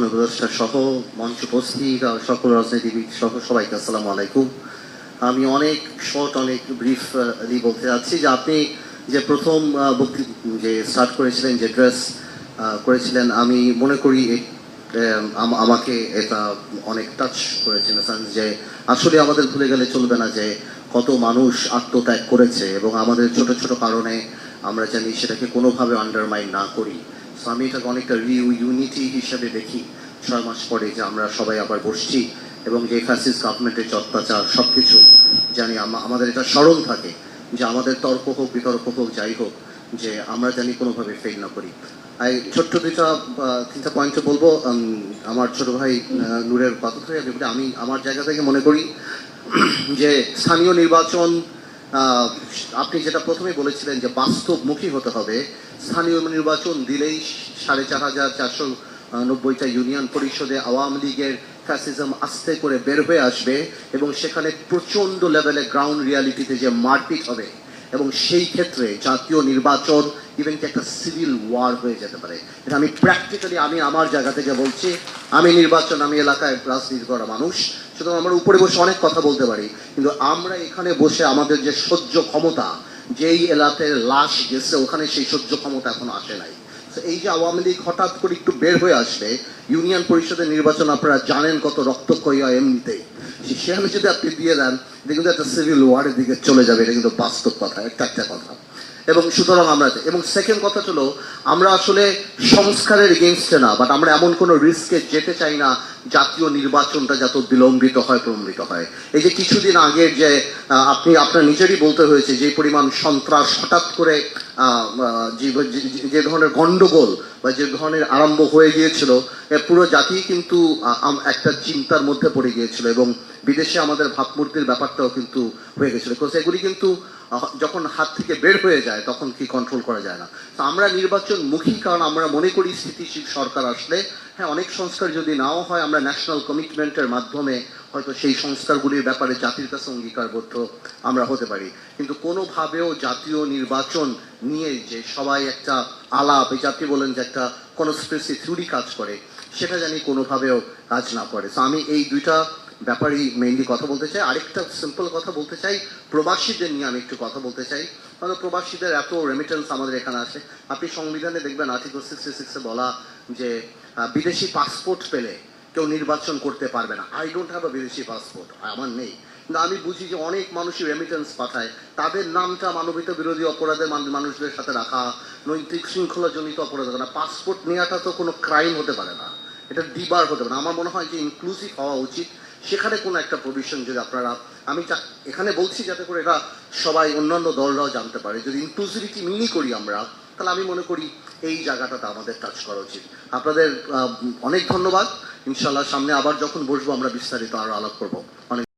উপদেষ্টা সহ মঞ্চ উপস্থিত সকল রাজনীতিবিদ সহ সবাইকে আসসালামু আলাইকুম। আমি অনেক শর্ট অনেক ব্রিফলি বলতে যাচ্ছি যে আপনি যে প্রথম যে স্টার্ট করেছিলেন, যে ড্রেস করেছিলেন, আমি মনে করি আমাকে এটা অনেক টাচ করেছে, যে আসলে আমাদের ভুলে গেলে চলবে না যে কত মানুষ আত্মত্যাগ করেছে এবং আমাদের ছোট ছোট কারণে আমরা জানি সেটাকে কোনোভাবে আন্ডারমাইন না করি। আমি এটাকে অনেকটা ইউনিটি হিসেবে দেখি 6 মাস পরে যে আমরা সবাই আবার বসছি এবং যে ফ্যাসিস্ট গভর্নমেন্টের যে অত্যাচার সবকিছু জানি, আমাদের এটা স্মরণ থাকে যে আমাদের তর্ক হোক বিতর্ক হোক যাই হোক, যে আমরা জানি কোনোভাবে ফেল না করি। ছোট্ট তিনটা পয়েন্টে বলবো। আমার ছোট ভাই নূরের কথা ধরে আমি আমার জায়গা থেকে মনে করি যে স্থানীয় নির্বাচন, আপনি যেটা প্রথমে বলেছিলেন যে বাস্তবমুখী হতে হবে, স্থানীয় নির্বাচন দিলেই 4,490টা ইউনিয়ন পরিষদে আওয়ামী লীগের ফ্যাসিজম আস্তে করে বের হয়ে আসবে এবং সেখানে প্রচন্ড লেভেলে গ্রাউন্ড রিয়ালিটিতে যে মারপিট হবে এবং সেই ক্ষেত্রে জাতীয় নির্বাচন ইভেন কি একটা সিভিল ওয়ার হয়ে যেতে পারে। এটা আমি প্র্যাকটিক্যালি আমি আমার জায়গা থেকে বলছি। আমি এলাকায় রাজনীতি করা মানুষ, সুতরাং আমরা উপরে বসে অনেক কথা বলতে পারি, কিন্তু আমরা এখানে বসে আমাদের যে সহ্য ক্ষমতা, যেই এলাকায় লাশ গেছে ওখানে সেই সহ্য ক্ষমতা এখন আসে নাই। এই যে আওয়ামী লীগ হঠাৎ করে একটু বের হয়ে আসবে, ইউনিয়ন পরিষদের নির্বাচন আপনারা জানেন কত রক্তক্ষয়ী হয় এমনিতেই, সেখানে যদি আপনি দিয়ে দেন দেখুন একটা সিভিল ওয়ারের দিকে চলে যাবে। এটা কিন্তু বাস্তব কথা, একটা কথা। এবং সুতরাং আমরা এবং সেকেন্ড কথা হলো আমরা আসলে সংস্কারের এগেনস্টে না, বাট আমরা এমন কোনো রিস্কে যেতে চাই না জাতীয় নির্বাচনটা যত বিলম্বিত হয় প্রলম্বিত হয়। এই যে কিছুদিন আগে যে আপনার নিজেরই বলতে হয়েছে যে পরিমাণ সন্ত্রাস হঠাৎ করে যে ধরনের গন্ডগোল বা যে ধরনের আরম্ভ হয়ে গিয়েছিল, পুরো জাতি কিন্তু একটা চিন্তার মধ্যে পড়ে গিয়েছিল এবং বিদেশে আমাদের ভাবমূর্তির ব্যাপারটাও কিন্তু হয়ে গেছিল। এগুলি কিন্তু যখন হাত থেকে বের হয়ে যায় তখন কি কন্ট্রোল করা যায় না। তো আমরা নির্বাচনমুখী, কারণ আমরা মনে করি স্থিতিশীল সরকার আসলে হ্যাঁ অনেক সংস্কার যদি নাও হয় আমরা ন্যাশনাল কমিটমেন্টের মাধ্যমে হয়তো সেই সংস্কারগুলির ব্যাপারে জাতির কাছে অঙ্গীকারবদ্ধ আমরা হতে পারি, কিন্তু কোনোভাবেও জাতীয় নির্বাচন নিয়ে যে সবাই একটা আলাপ, এই জাতি বলেন যে একটা কনস্পিরেসি থিওরি কাজ করে, সেটা জানি কোনোভাবেও কাজ না করে। তো আমি এই দুইটা ব্যাপারই মেইনলি কথা বলতে চাই। আরেকটা সিম্পল কথা বলতে চাই, প্রবাসীদের নিয়ে আমি একটু কথা বলতে চাই। কারণ প্রবাসীদের এত রেমিটেন্স আমাদের এখানে আসে। আপনি সংবিধানে দেখবেন আর্টিকেল 66 বলা যে বিদেশি পাসপোর্ট পেলে কেউ নির্বাচন করতে পারবে না। আই ডোন্ট হ্যাভ আ বিদেশি পাসপোর্ট, আমার নেই, কিন্তু আমি বুঝি যে অনেক মানুষই রেমিটেন্স পাঠায়, তাদের নামটা মানবিক বিরোধী অপরাধের মানুষদের সাথে রাখা, নৈতিক শৃঙ্খলাজনিত অপরাধ না। পাসপোর্ট নেওয়াটা তো কোনো ক্রাইম হতে পারে না, এটা ডিবার হতে পারে না। আমার মনে হয় যে ইনক্লুসিভ হওয়া উচিত, সেখানে কোনো একটা প্রভিশন যদি আপনারা, আমি এখানে বলছি যাতে করে এটা সবাই অন্যান্য দলরাও জানতে পারে, যদি ইনক্লুসিভিটি মিনি করি আমরা, তাহলে আমি মনে করি এই জায়গাটাতে আমাদের টাচ করা উচিত। আপনাদের অনেক ধন্যবাদ। ইনশাল্লাহ সামনে আবার যখন বসবো আমরা বিস্তারিত আরো আলাপ করবো। অনেক